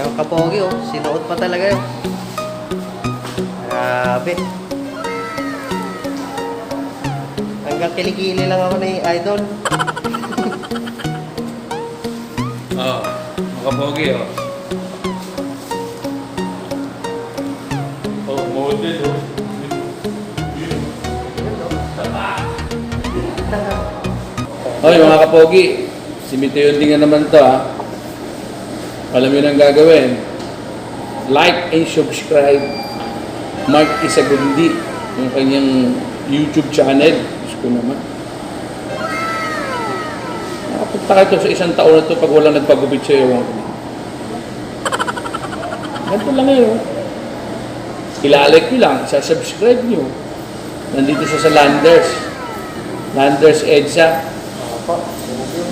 Yung kapogi oh, sinuot pa talaga yun. Grabe. Hanggang kilikili lang ako ni Idol. Oo, makapogi oh. Oh, model oh. Hoy mga kapogi, si Miteo din nga naman to ha. Alam yun ang gagawin. Like and subscribe. Mark Isagundi, yung kanyang YouTube channel. Diyos ko naman. Nakapunta ka ito sa isang taon na ito pag walang nagpagupit sa'yo. Ganito lang ngayon. Ilalike nyo lang, subscribe nyo. Nandito siya sa Landers. Landers EDSA.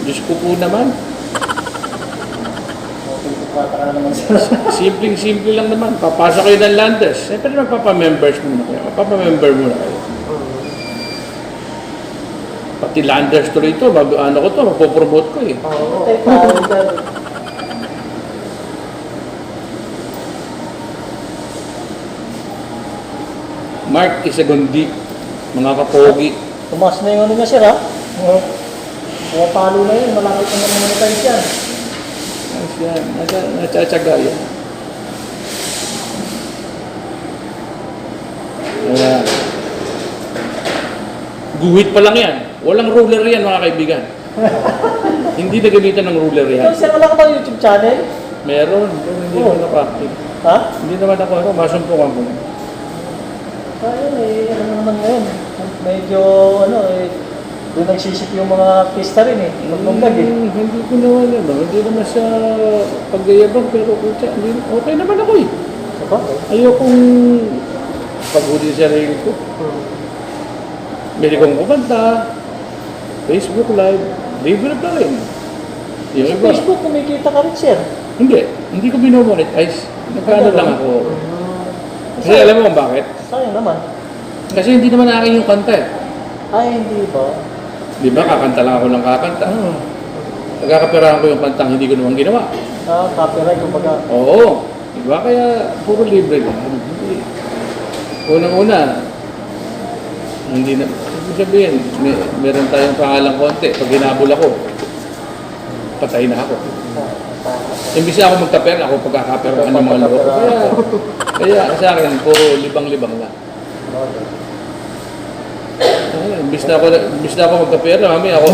Diyos ko po naman. Simpleng-simple lang naman. Papasok kayo ng Landers. Siyempre magpapamembers muna kayo. Magpapamember muna kayo. Pati Landers tuloy ito. Ano ko ito? Mapopromote ko eh. Mark Isagundi. Mga kapogi. Tumas na yung ano niya sir ha? Palo na yun, malapit na monetize yan. Ayos yan. Natsatsaga yan. Ayan. Guhit pa lang yan. Walang ruler yan mga kaibigan. Hindi na gamitan ng ruler yan. Sir, wala ka ba YouTube channel? Meron. Pero hindi Oh. naman ako-active. Ha? Hindi naman ako masumpungan ko. Ayun eh, ano naman ngayon. Medyo ano eh, doon nagsisip yung mga pista rin eh. Pagbumbag eh. Hindi ko naman hindi naman sa paggayabang pero okay naman ako eh. Diba? Ayokong paghuli sa sarili ko. Bili kong kumanta, Facebook Live, libre pa rin. Yung Sa iba, Facebook, kumikita ka rin sir. hindi ko binomonetize. Nagkano lang ako. Kasi alam mo kung bakit? Sayang naman. Kasi hindi naman akin yung kanta eh. Ay, hindi ba? Di ba, kakanta lang ako ng kakanta. Nagkakapirahan ko yung kantang hindi ko naman ginawa. Copyright kumbaga. Oo. Di ba? Kaya puro libre lang. Hindi. Unang-una, hindi na, ibig sabihin, meron tayong pangalang konti. Pag hinabol ako, patay na ako. Imbis na ako magkapera, ako pagkakaperahan ng mga loko. Kaya sa akin, puro libang-libang lang. Imbis na ako magkapera, mami ako.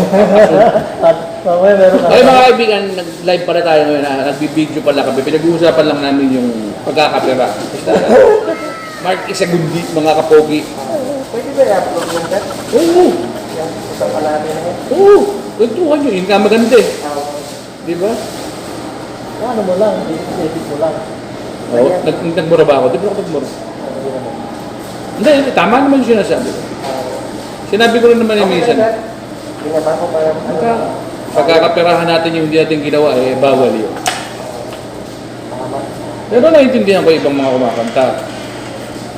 At mamaya meron ka. Okay mga kaibigan, nag-live pala tayo ngayon. Nagbibideo pala kami. Pinag-uusapan lang namin yung pagkakapera. Mark Isagundi, mga kapogi. Pwede ba i-upload yung that? Oo. Yung usapan natin na yun? Oo. Nagtuhan nyo. Yun nga maganda eh. Di ba? Ano mo lang, edit mo lang. Oo. Nagmura ba ako? Di ba ako nagmura? Hindi, tama naman yung sinasabi ko. Sinabi ko rin naman yung minsan. Binaba ko para Pagkakaperahan natin yung hindi natin ginawa, eh, bawal yun. tama. Pero naiintindihan ko ibang mga kumakanta.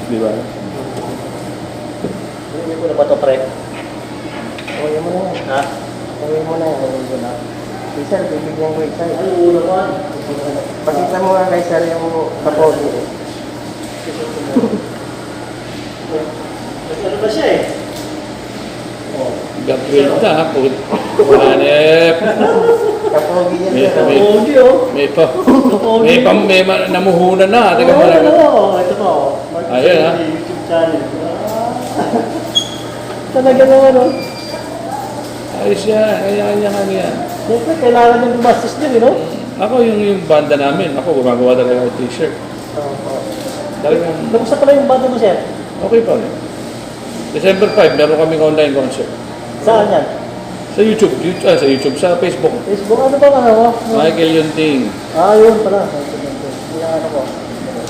Di ba? Hindi ko na ba ito, pre? Uwi mo na yan. Ha? Uwi mo na yan. Uwi mo na. Si sir, bibigyan ko isa. Ay, uwi naman. Pakita mo nga kay sir yung kapogi. Ano ba siya eh? Gagawin na ha. Hanep. Kapogi yan May- sir. may- Kapogi oh. May namuhunan na. Teka mo lang. Ito po. Ayun, ha? YouTube channel. Talaga naman oh. Ayos yan. Kanya-kanya yan. Siyempre, kailangan yung gumastos din, you know? Ako yung banda namin. Ako gumagawa talaga ng t-shirt. Talagang Nagusta pala yung banda mo, sir? okay pa rin. December 5, meron kaming online concert. Saan yan? Sa YouTube. Sa YouTube. Sa Facebook. Facebook, ano ba ano mo? Michael Yunting. Ah, yun pala. Yung ano ko.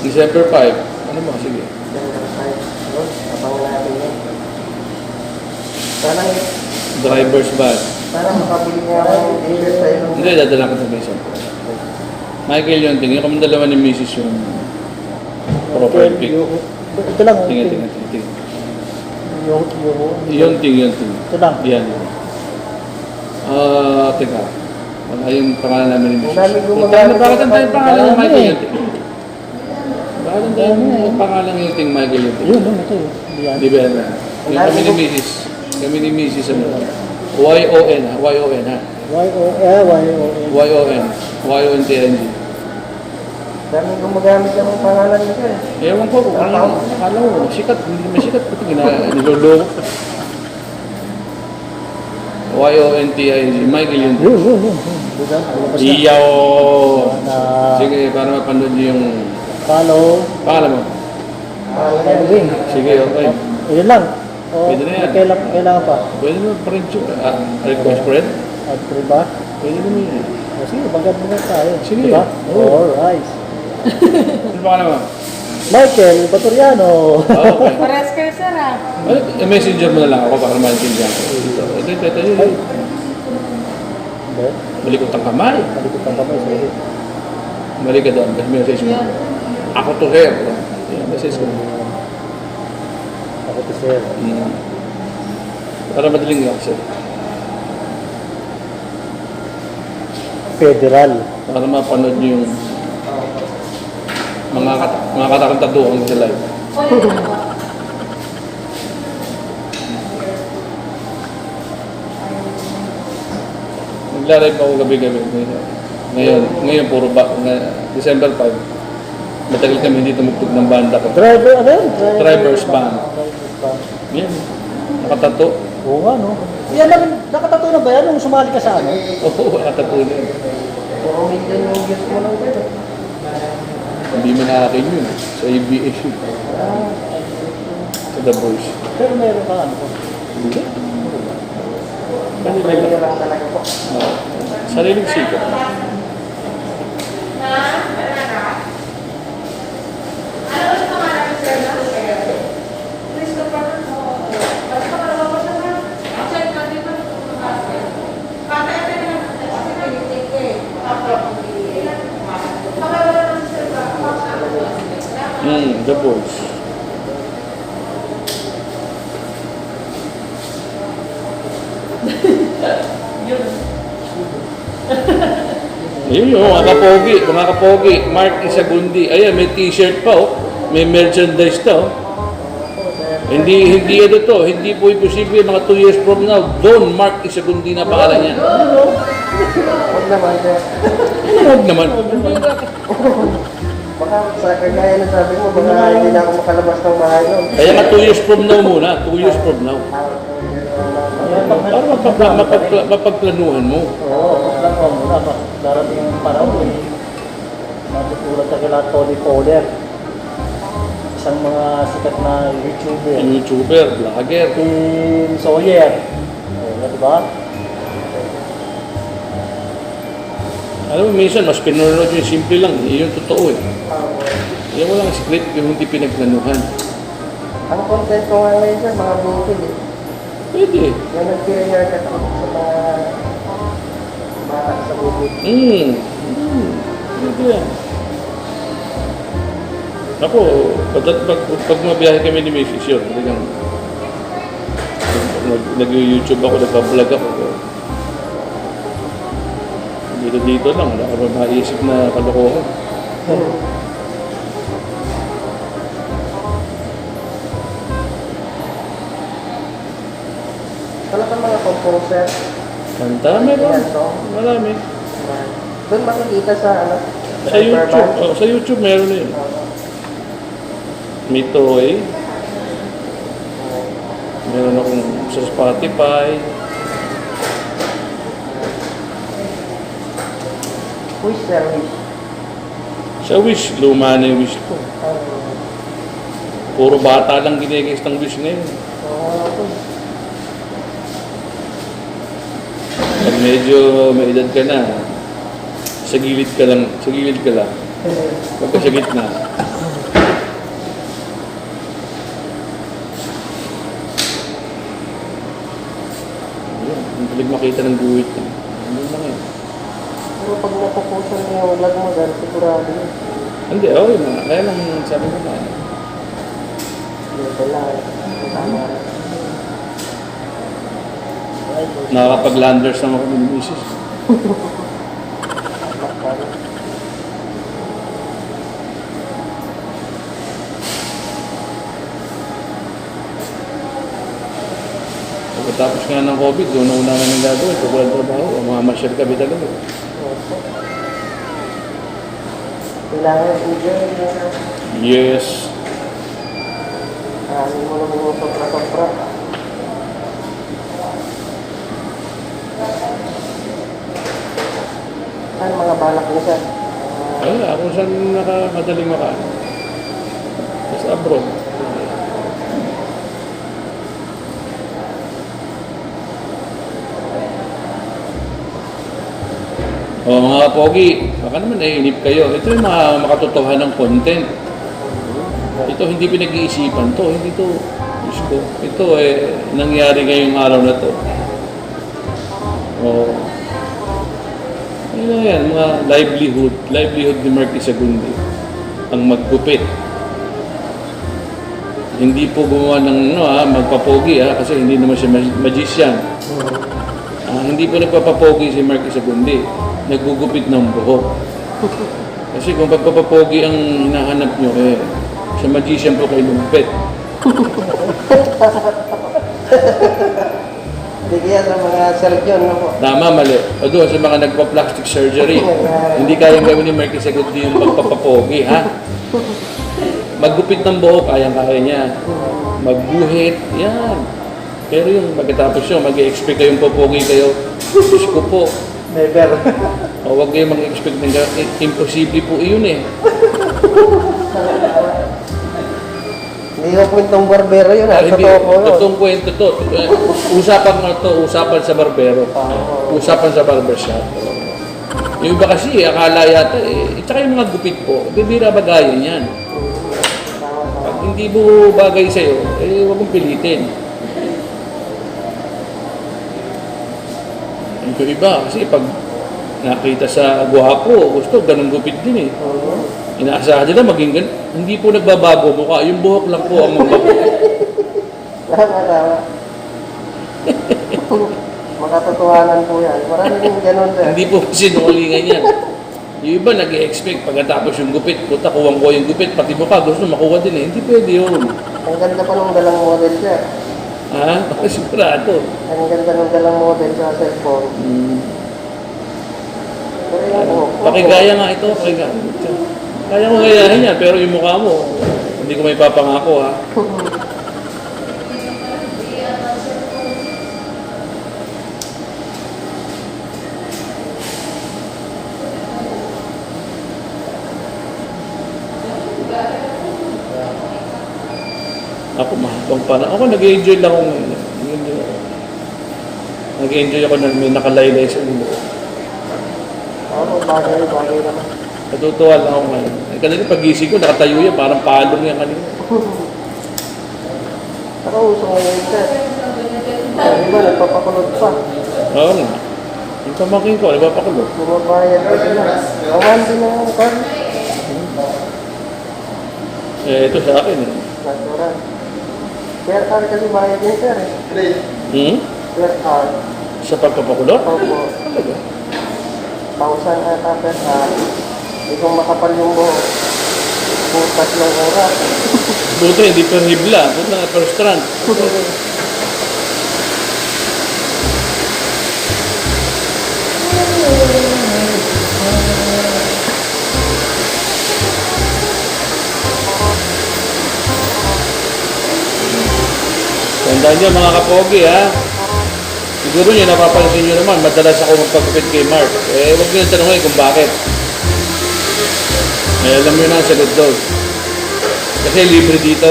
December 5. Ano mo? Sige. Abangan natin yun. Sana, Driver's band. sana makabili niya ng t-shirt sa'yo. Hindi, dadala ko sa Mason. Michael Yunting. Yung kami dalawa ni Mrs. yung profile pic. Ito lang. Tingnan. Yung. Yunting. Ito lang. Yan. Teka. Wala yung pangalan namin ni Mrs. Ang dami Bakit gumagamit ang tayo ng pangalan ng Michael eh. Yunting? Bakit ang tayo pangalan ng Yunting Michael Yunting? Yun, ito yun. Yan. Di ba yan? Yung kami ni Mrs. Kami ni Mrs. ano? Y-O-N ha? Y-O-N ha? Y-O-N. Y-O-N. Y-O-N-T-N-G. Dami gumagamit ng pangalan nito eh. Ewan ko, akala mo, sikat, hindi naman sikat. Pati niloloko. Y-O-N-T-I-N-G. Michael Yunting. Yun. Diba? Lumabas na. Iyaw! Na Sige, para mapanood niyo yung follow. pangalan mo. Wing. Sige, okay. Yun lang. O, Pwede na yan. Kailangan pa. Pwede mo pa rin request friend? At ba? Pwede naman yun. O sige, bagad mo na tayo. Sige. Diba? Oo. Alright. Ano pangalan mo? Michael Batoriano. Okay. Pares kayo, sir, ah. Messenger mo na lang ako para maintindihan ko. Ito. Hindi. Malikot ang kamay. Malikot ang kamay. Sorry. Mali ka doon. Message mo. Ako to here. Yan, message ko. Ako to sir. Para madaling lang sir. Federal. Para mapanood niyo yung mga katakantaduhan sa live. Nagla-live ako gabi-gabi. Ngayon puro December 5. Matagal kami hindi tumugtog ng banda ko. Driver, ano yun? Driver's band. Yan. Nakatato. Oo nga, no? Yan namin, nakatato na ba yan nung sumali ka sa ano? Oo, nakatato na yun. Puro million yung views mo lang dito. Hindi mo na akin yun. Sa ABS yun. Sa The Voice. Pero meron ka ano? Hindi. Pwede nyo lang talaga po. Sariling sikat. The Voice. Yun yung mga kapogi, Mark Isagundi. Ayan, may t-shirt pa oh. May merchandise to. Hindi ano to, hindi po imposible mga 2 years from now, Don Mark Isagundi na pangalan niya. Huwag naman sir. Huwag naman. Baka sa kagaya na sabi mo, baka hindi na ako makalabas ng bahay nun. Kaya nga 2 years from now muna, 2 years from now. Para mapagplanuhan mo. Oo, lang ako muna. Darating yung panahon eh. Natutulad ka kila Tony Fowler. Isang mga sikat na YouTuber. YouTuber, vlogger. Tim Sawyer. Oo, diba? Alam mo, minsan mas pinanood yung simple lang. Yun yung totoo eh. Yan walang script yung hindi pinagplanuhan. Ang content ko nga ngayon sir, mga bukid eh. Pwede. Yung nag-haircut ako sa mga bata sa bukid. Pwede yan. Ako, pag mabiyahe kami ni Mrs. yun, nag-YouTube ako, nag-vlog ako. Dito lang, wala ka ba maisip na kalokohan. Wala kang mga composer. Kanta, meron. Marami. Doon makikita sa ano? Sa YouTube, sa YouTube meron na yun. May toy. Meron akong sa Spotify. Wish service. Sa Wish, luma na yung Wish ko. Puro bata lang ginigis ng Wish ngayon. Pag medyo may edad ka na, sa gilid ka lang. Pagka sa gitna. Ayun, ang galing makita ng guhit. Ano lang yun. Pero pag napupusan mo yung vlog mo, dahil sigurado yun. Hindi, okay na. Kaya lang sabi ko na. Yung wala. Tama. Nakakapag-landers naman kami ng misis. Pagkatapos nga ng COVID, doon na una namin gagawin. Pag walang trabaho, mamasyal kami talaga. Opo. Kailangan enjoy yung Yes. hindi mo naman yung sobra-sobra. Ano mga balak niyo, sir? Wala, kung saan madaling makaano. Sa abroad. O mga pogi, baka naman naiinip kayo. Ito yung mga makatotohanan ng content. Ito hindi pinag-iisipan to, hindi to gusto. Ito nangyari ngayong araw na to. O, yan, mga livelihood ni Marquis Sagundi. Ang maggupit. Hindi po gumawa ng magpapogi kasi hindi naman siya magician. Hindi po nagpapapogi si Marquis Sagundi. Naggugupit ng buhok. Kasi kung pagpapapogi ang hinahanap nyo, sa magician po kayo lumapit. Hindi kaya sa mga surgeon, no po? Tama, mali. O doon sa mga nagpa-plastic surgery, hindi kayang gawin ni Marquis Sagundi yung pagpapapogi, ha? Maggupit ng buhok, kayang-kaya niya. Magguhit, yan. Pero yung pagkatapos yun, mag-i-expect kayong popogi kayo. Diyos ko po. Never. O huwag kayong mag-expect ng imposible po iyon eh. Hindi ko kwentong barbero yun, ha? Hindi, Totoo po yun. totoong kwento to. Usapan nga to, usapan sa barbero. Usapan sa barbershop. Yung iba kasi, akala yata tsaka yung mga gupit po, bibira bagayan yan. Pag hindi mo bagay sa'yo, huwag mong pilitin. Yung iba, kasi pag nakita sa guwapo, gusto, ganun gupit din eh. Inaasahan nila maging ganun. Hindi po nagbabago mukha, yung buhok lang po ang magbabago. Tama. Makatotohanan po yan. Marami din ganun, sir. Hindi po sinungalingan yan. Yung iba nag-i-expect pagkatapos yung gupit, puta, kuwang ko yung gupit, pati mukha, gusto makuha din eh. Hindi pwede yun. Ang ganda pa nung dalang model, sir. Ha? Sigurado. Ang ganda nung dalang model sa cellphone. Pero yan po. Pakigaya nga ito, pakigaya. Kaya mo gayahin yan, pero yung mukha mo, hindi ko may papangako ha. Ako mahabang pa na. Ako nag-enjoy lang ako ngayon. Nag-enjoy ako na may nakalaylay sa ulo. Oo, bagay naman. Natutuwa lang ako ngayon. Kanina pagising ko, nakatayo yan, parang palong yan kanina. Saka uso ngayon, sir. Iba, nagpapakulot pa. Oo nga. Yung pamangkin ko, nagpapakulo. Bumabayad pa sila. Awan din ang card. Ito sa akin eh. Natural. Per hour kasi bayad din, sir. Per hour. Sa pagpapakulot? Opo. Talaga. 1,000 ata per hour. Kung makapal yung buhok, putas ng oras. Buto, hindi per hibla. Buto na per strand. Tandaan niyo mga kapogi ha. Siguro niyo napapansin niyo naman, madalas ako magpagupit kay Mark. Huwag niyo nang tanongin kung bakit. Alam niyo na ang sagot doon. Kasi libre dito.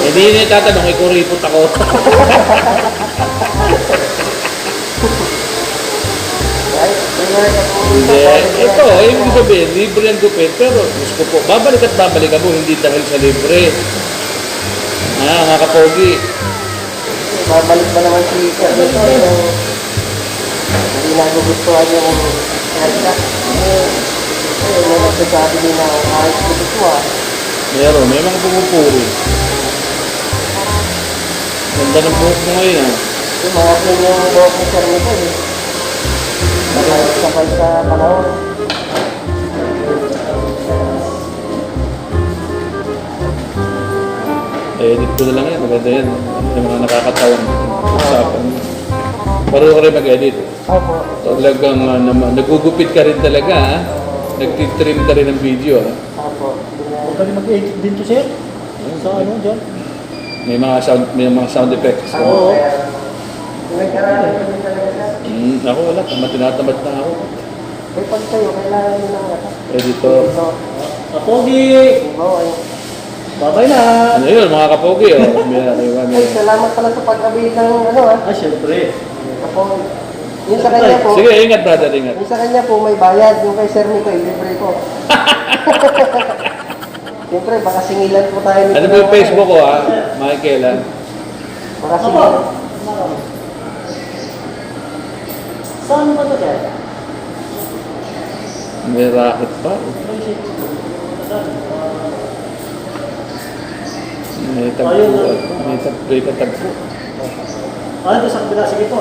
Hindi niya itatanong, kuripot ako. Hindi. Ito, ibig sabihin, libre ang gupit. Pero, gusto ko po, babalik at babalik ako, hindi dahil sa libre. Mga kapogi. Babalik ba naman si Sir dito yung hindi nagugustuhan yung haircut. May nagsasabi din na ayos ko dito Meron, may mga pumupuri. Ganda ng buhok mo ngayon Yung mga clean yung buhok ni Sir nito eh. Sakay sa panahon. edit ko na lang yan. Maganda yan. Yung mga nakakatawang usapan. Pareho ka rin mag-edit. Opo. Talagang nagugupit ka rin talaga, ha? Nag-trim ka rin ng video, ha? Opo. Huwag ka rin mag-edit din to, sir. Sa ano, dyan? May mga sound effects. Oo. Nagkaraan ko din talaga siya. Ako wala, tinatamad na ako. Eh, pag kayo, kailangan nyo lang ata. Editor. So, Kapogi! halimbawa, Babay na! Ano yun, mga kapogi, oh. ay, salamat pala sa pag-abili ng ano ah. Ah, syempre. Ako, yung sa kanya po, Sige, ingat brother, ingat. yung sa kanya po may bayad, yung kay Sir Nico, libre ko. Siyempre, baka singilan po tayo nito. Ano ba yung Facebook ko, ha? Michael, ha? Baka Apo! singilan. Saan ba ito, sir? May racket pa. May tagpo. May katagpo. Ah, ito sa kabila. Sige po.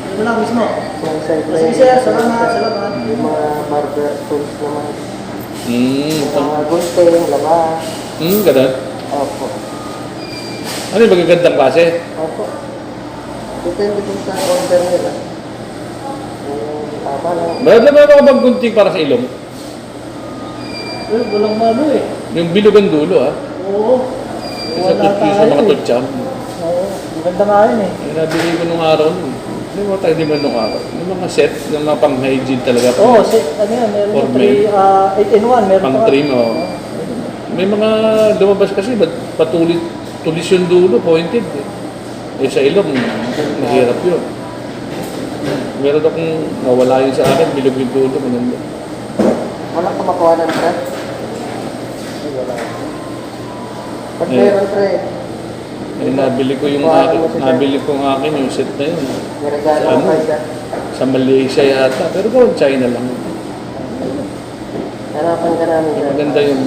Ito na mismo. Yung siyempre, Sige, sir. Salamat. Salamat. yung mga barber tools naman. Yung Ito. mga gunting, laba. Ganun. Opo. Ano yung magagandang klase? Opo. Depende po sa order nila. Yung tama lang. Bakit na ba bang gunting para sa ilong? Eh, walang malo eh. Yung bilugan dulo, ha? Oo. Sa Wala tutsi sa tayo mga eh. tutsam. Oo. Maganda nga yun eh. Ay, nabili ko nung araw nun. Hindi mo tayo di man nung araw. Yung mga set, yung mga pang-hygiene talaga. Oo, ano yan, meron For yung 8 in 1, meron pa. Pang-trim, oh. May mga lumabas kasi, ba't tulis yung dulo, pointed. Eh sa ilong, mahirap yun. Meron akong nawala yun sa akin, bilog yung dulo, maganda. Wala ka makuha ng sir. Ay, wala. Pag Eh. meron pre, Eh, nabili ko yung Kuha akin, mo siya. nabili ko ng akin yung set na yun. may regalo Ano? ko siya. Sa Malaysia yata, pero gawin China lang. Harapan ka namin sir. Maganda yung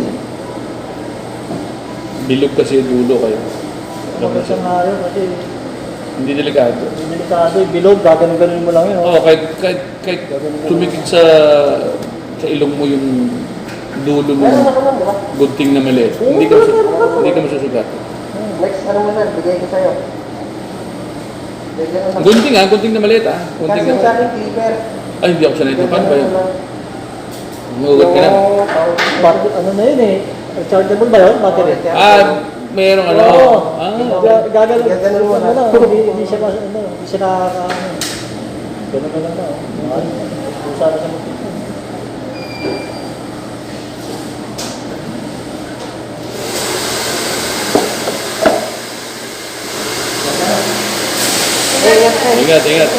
bilog kasi yung dulo kayo. Maganda nga yun kasi Hindi delikado. delikado, bilog, gaganon-ganon mo lang yun. Oo, kahit tumikit sa ilong mo yung dulo mo, Meron ako lang, di ba? gunting na mali. Hindi ka masusugat. Next, ano mo sir, bigay ko sa'yo. Bigyan ko sa... Gunting na maliit, ha? Gunting Kasi na sa maliit. akin, clipper. Ay, hindi ako sanay ito. Paano ba yun? Umuugat ka na. Ano na yun eh? Chargeable ba yun? Battery? Mayroong ano. Oo. Gaganon Gaganon mo mo na. lang. Hindi siya hindi siya nakakaano. Ganun ka lang na. Sana sa mga Ingat sir. Ingat, ingat.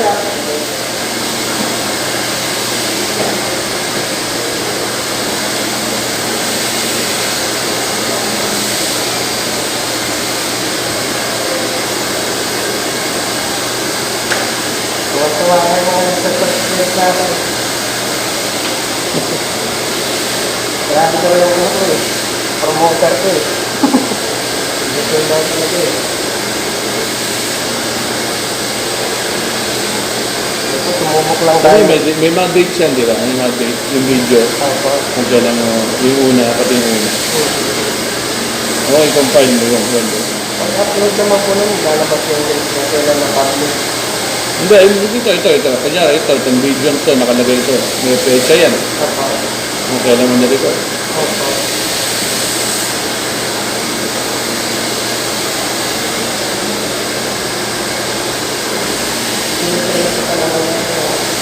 Tuwa-tuwa ka yung mga nagsasaspect natin. Grabe ko yung ano ko eh. Promoter ko eh. Hindi ko yung dahil talaga eh. Ito, sumubok lang Kasi tayo. may mga dates yan, di ba? May mga dates, yung video. Opo. Kung kailan mo, yung una, pati yung una. Oo, i-confine mo yung one. Pag-upload naman po nun, lalabas yung link na kailan na-publish. Hindi, ito. Kanyari, itong video ito, nakalagay ito. May pecha yan. Opo. Kung kailan mo na-record. Opo.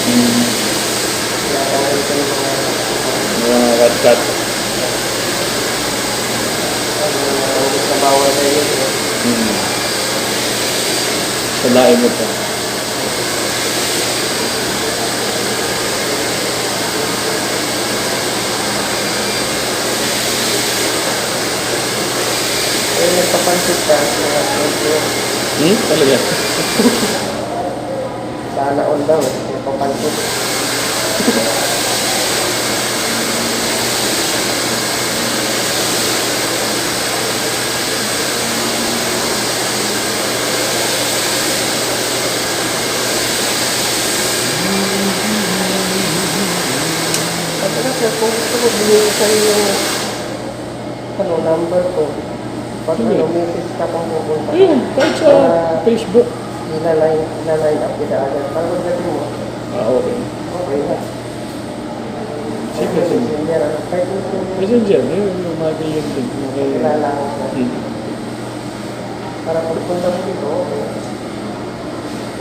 Hmm. Mga cut-cut. Bawal na yun. Hmm. Salain mo pa. Ay, nagpapansit ka. Talaga. Sana all daw eh. Nagpapansit. At sir, kung gusto ko, bigay ko sa'yo yung number ko. Pag Sige. ano, message ka pang pupunta. Ayun, kahit sa Facebook. Ilaline up kita agad. Para pagdating mo, Okay. okay na. Sige, sige. Messenger, ano, kahit messenger, Messenger, yun, lumaki yun din. Okay. kilala ko siya. Hmm. Para pagpunta mo dito, okay.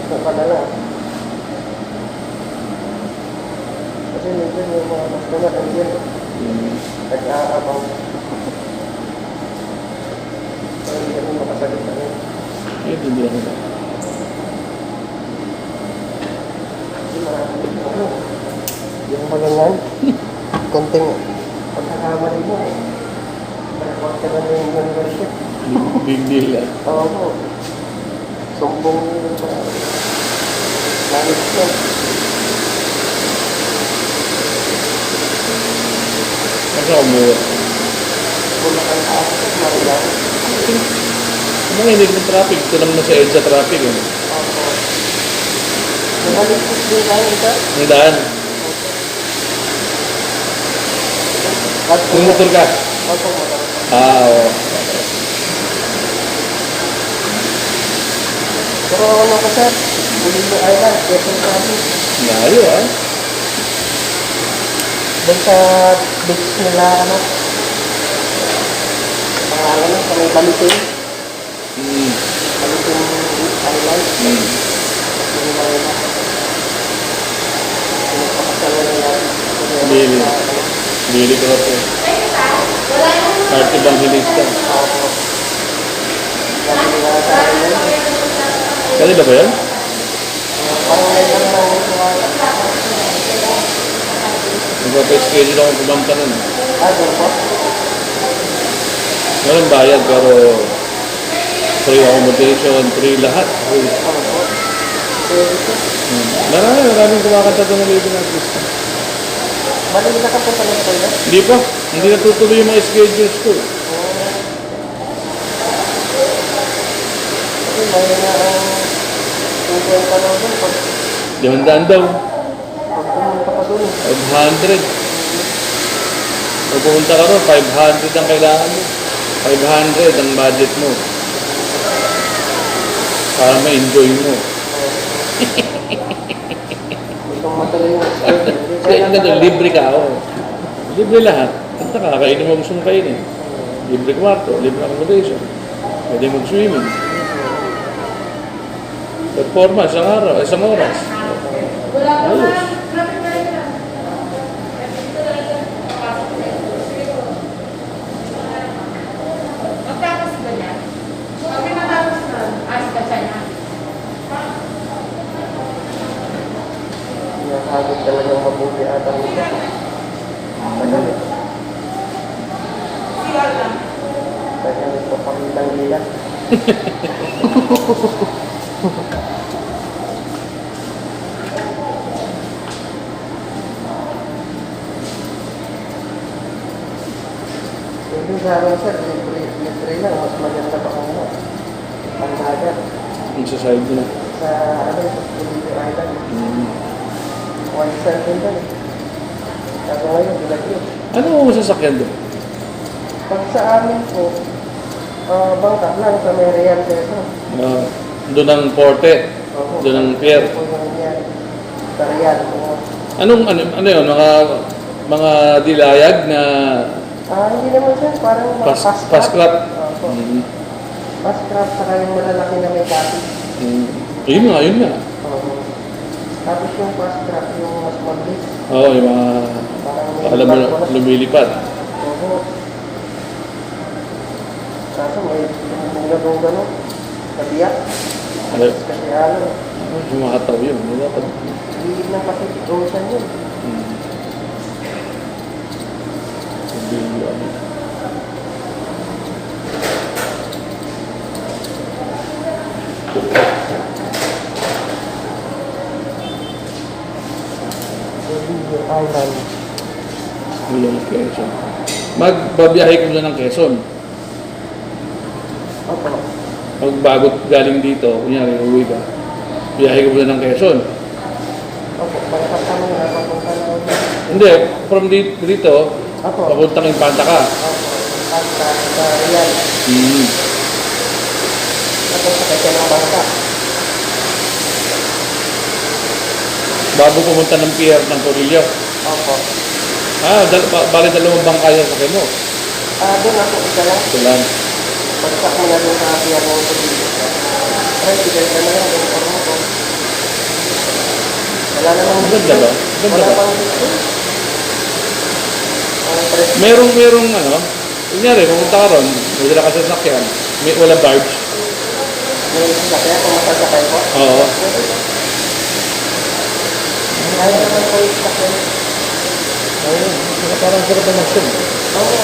Upo ka na lang. Kasi minsan yung mga customer, nandiyan, Hmm. nag-aabaw. Para hindi kami makasagot sa kanila. Yun, hindi ako na. Kasi marami ano, yung magangan, konting pagkakamali mo, marakot ka na yung membership. Big deal ah. Tawa mo, sumbong yung management. Kasi ako mo. Bulacan ka ako, marilang. Mga hindi ng traffic. Ito naman na sa EDSA traffic. Eh. Opo. Nakaligpit din tayo ito. Ang daan. Kung motor ka. Opo, motor. Oo. Pero ano ka sir, Bulilo Island, Quezon Province. Layo ah. Doon sa beach nila, ano, pangalan na, sa may Balitin. Hmm. Balitin Island. Hmm. Yung mga ina. Pinagpapasal na nila. Bili. Bili ko na po. Party Evangelista. Opo. Sabi nila sa akin yun. Kanila ba yan? Parang ngayon lang na Nagpapa-schedule ako kumanta nun. doon po. Walang bayad pero free accommodation, free lahat. Free. Ano po? Pwede po. Maraming kumakanta doon ng Living Artista. Bali nakapunta na po yun? Hindi pa. Hindi natutuloy yung mga schedules ko. Kasi may na ang tungkol pa lang doon. Diyan daw. Pag pumunta ka doon, 500. Kung pumunta ka ron, 500 ang kailangan mo. 500 ang budget mo. Para ma-enjoy mo. itong matuloy yung schedule. Kaya ang ganda, libre ka. Oh. Libre lahat. At nakakainin mo gusto mong kainin. Libre kwarto, libre accommodation. Pwede mag-swimming. Performance, isang oras. Ayos. Magtapos ba niya? Pag natapos na, ask ka siya na. Nakagod talagang mabuti ata nito. Tagal eh. Tagal ito pakitang gila. Hindi sa amin sir, libre lang. Mas maganda pa kung ano. Pangdagat. Yung sa side mo. Sa ano, sa Bulilo Island. Mm. One star din doon eh. Kaso ngayon, bilag yun. Ano mo masasakyan doon? Pag sa amin po, bangka lang sa may Real Quezon. Doon ang porte. Opo. Doon ang pier. Opo, yung yan. Sa Real. Ano yun? Mga dilayag na Hindi naman sir, parang mga fast crop. Opo. Mm. Fast crop, saka yung malalaki na may copy. Mm. Yun nga, yun nga. Opo. Tapos yung fast crop, yung mas mabilis. Oo, yung mga Parang alam mo, lumilipad wala. lumilipad. Opo. Kaso may bunga-bunga gano'n. Kabiyak. Ano, Kasi ano, yung mga hataw yun. Hindi dapat. liig ng Pacific Ocean yun. Mm. Hindi ano. Bulilo Island. Yung Quezon. Magbabiyahe ko na ng Quezon. Opo. Pag bago galing dito, kunyari, uwi ka, biyahe ko na ng Quezon. Opo, malakas kami na papunta na ulit. Hindi, from dito, Opo. papuntang Infanta ka. Opo. at sa Real. Hmm. Tapos sakay siya ng bangka. Bago pumunta ng pier ng Corillo. Opo. Bali dalawang bangka yan sa mo. Doon ako isa lang. Ito lang. Pagsak mo na doon sa pier ng Pagdilo. Tricycle ka na lang doon sa mo. Wala namang Maganda ba? Maganda Wala ba? pang dito. Ang tricycle. Merong ano, kunyari, pumunta ka ron, may dala ka sa sasakyan, wala barge. May sasakyan kung masasakay ko. Oo. Kaya naman ko yung sasakyan. Parang sarap na mag-sim. Oo.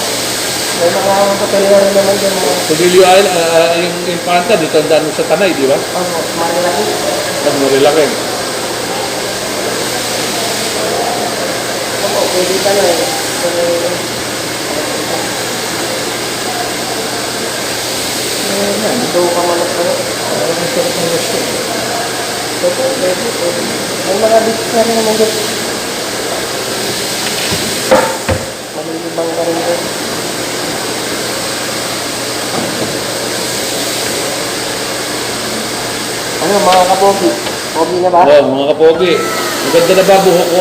May mga hotelero naman dyan mo. Corillo Island, yung Infanta, dito ang daan mo sa Tanay, di ba? Oo, marilaki. Mas marilaki. Oo, pwede ka na eh. Ito ka man ako. Ang sarap ng gusto. Pwede. May mga beach na rin naman dyan. Malilibang ka rin dyan. Ano mga kapogi? Pogi na ba? Oo, mga kapogi. Maganda na ba buhok ko?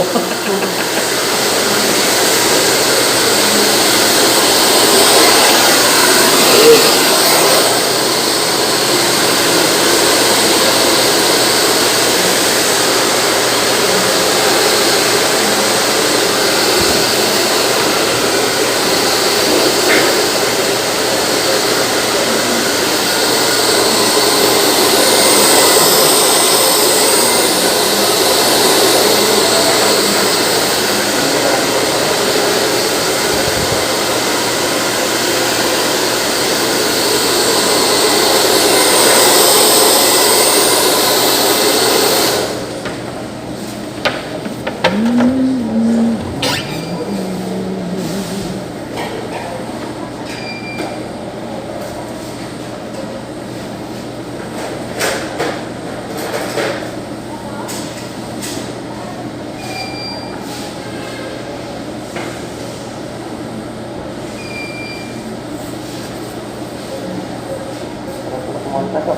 Kumonta to.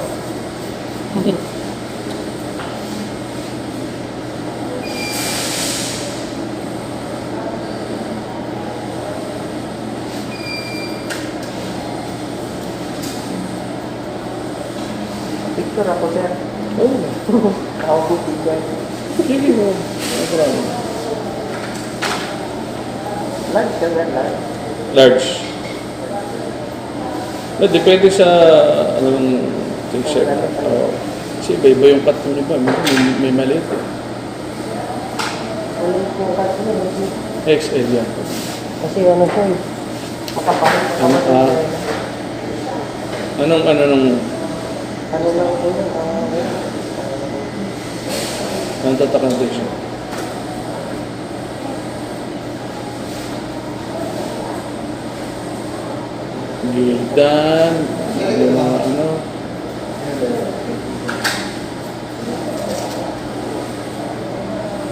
Picture ako, sir. Oo. Ako bibigyan. Sige mo. No problem. Lunch ka, sir, lunch. Large. Depende sa anong t-shirt. Kasi iba-iba yung cut ng iba. May maliit. Ulit mo kasi. XL yan. Kasi ano siya eh. Makapal. Anong Ano lang po yun? anong tatakan t-shirt? Gildan. Yung mga ano.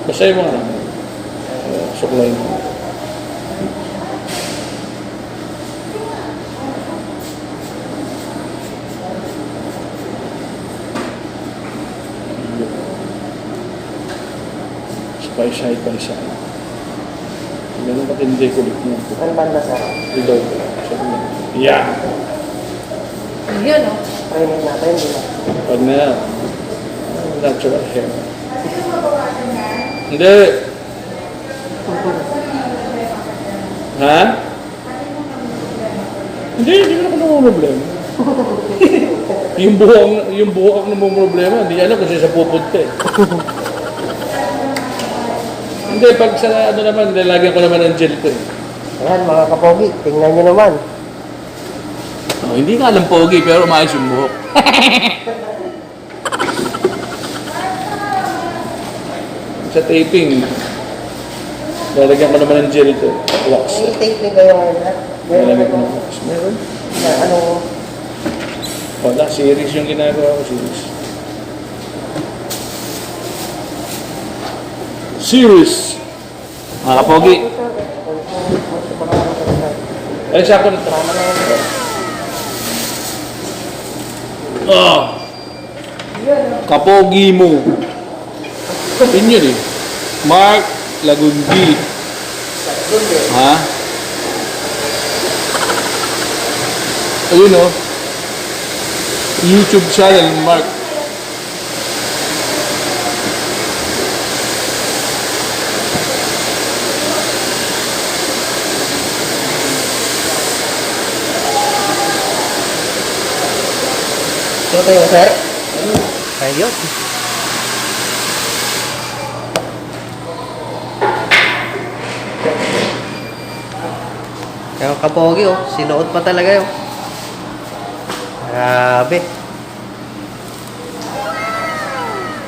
Basta yung mga suklay mo. By side by side. Ganun katindi kulit mo. Ano banda, sir? Ilaw. Sabi mo. Yeah! Yun, oh. Training natin, di ba? Pag na natural hair. Hindi. Ha? Hindi naman ako namumroblema. yung buhok ang namumroblema, hindi alam kasi sa pupunta eh. Hindi, pag sa ano naman, nilagyan ko naman ng gel ko eh. Ayan, mga kapogi, tingnan nyo naman. Oh, hindi nga alam pogi, pero maayos yung buhok. Sa taping, lalagyan ko naman ng gel ko. Wax. May taping kayo ngayon, sir? Malamig na wax. Meron. Ano? Wala, series yung ginagawa ko, series. Series! Mga kapogi. Ay, siya ko na to. Tama na yun, sir. Oh! Kapogi mo. Yun yun eh. Mark Lagundi. Ha? Ayun oh. YouTube channel, Mark. Ito tayo, sir. Ayun. Yung kapogi oh, sinuot pa talaga yun. Grabe.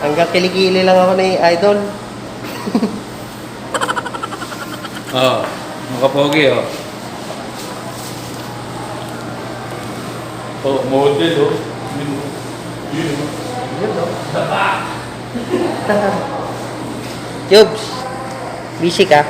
Hanggang kilikili lang ako ni Idol. Oo. Mga kapogi oh. Oh, model oh. Yun oh. Jobs, busy ka?